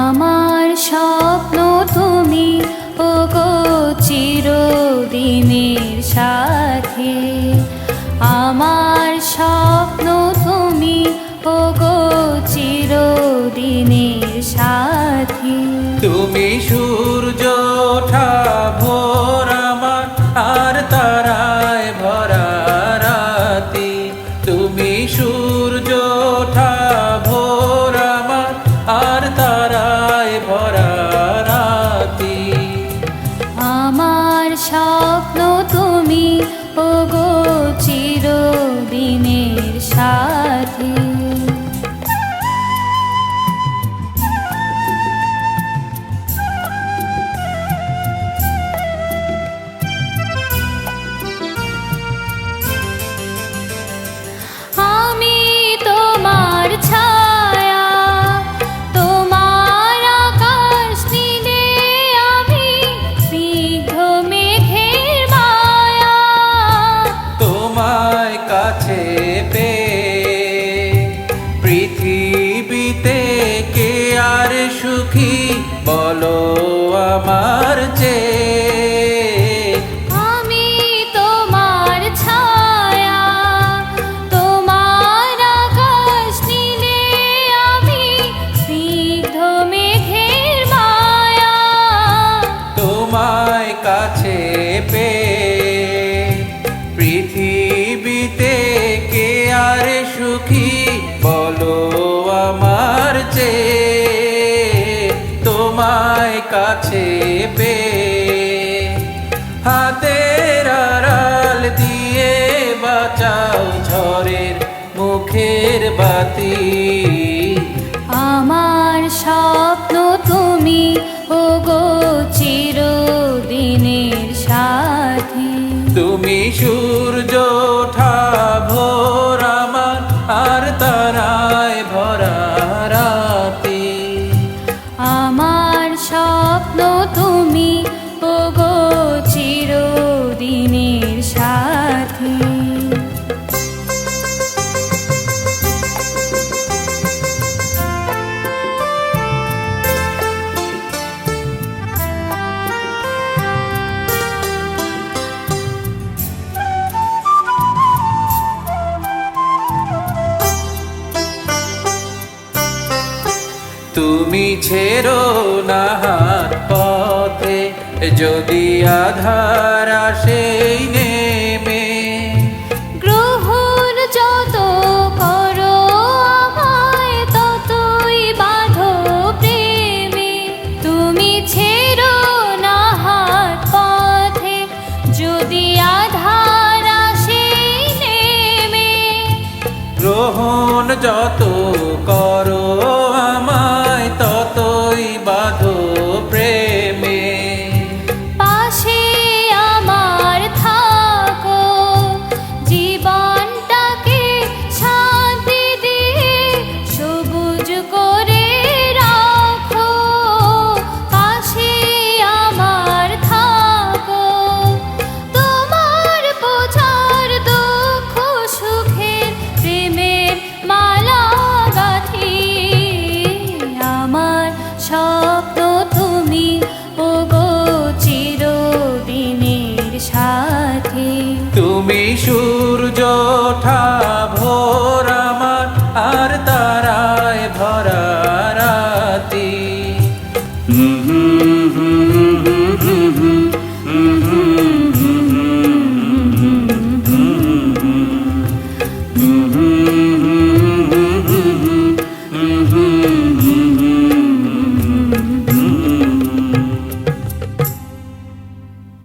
আমার স্বপ্ন তুমি ওগো চিরদিনের সাথী, আমার স্বপ্ন তুমি ওগো চিরদিনের সাথী। তুমি সূর্য ওঠা ভোর আমার আর তারায় ভরা রাতি, তুমি সূর্য ওঠা ভোর আমার আর তারায় ভরা রাতি। আমার স্বপ্ন তুমি ওগো চিরদিনের সাথী। আমি তোমার ছায়া, তোমার আকাশ নীলে, আমি স্নিগ্ধ মেঘের মায়া। তোমায় কাছে পেয়ে পৃথিবীতে কে আর সুখী বলো আমার চেয়ে। আমি তোমার ছায়া, তোমার আকাশ নীলে, আমি স্নিগ্ধ মেঘের মায়া। তোমায় কাছে পেয়ে পৃথিবীতে কে আর সুখী বলো আমার চেয়ে। তোমায় কাছে পেয়ে হাতের আড়াল দিয়ে বাঁচাও ঝড়ের মুখের বাতি। আমার স্বপ্ন তুমি ওগো চিরদিনের সাথী। তুমি সূর্য ওঠা ভোর আমার আর তারায় ভরা রাতি। আমার স্বপ্ন তুমি ওগো চিরদিনের সাথী। তুমি ছেড়ো না হাত পথে যদি আধার আসেই নেমে। গ্রহণ যত করো আমায় ততই বাঁধো প্রেমে। তুমি ছেড়ো না হাত পথে যদি আধার আসে নেমে। গ্রহণ যত করো আমায় ততই বাঁধো প্রেমে। পাশে আমার থাকো, জীবনটাকে শান্তি দিয়ে সবুজ করে রাখো। পাশে আমার থাকো, তোমার বোঝার দুঃখ সুখের প্রেমের মালা গাঁথি। আমার স্বপ্ন তুমি ওগো চিরদিনের সাথী। তুমি সূর্য ওঠা ভোর আমার আর তারায় ভরা রাতি।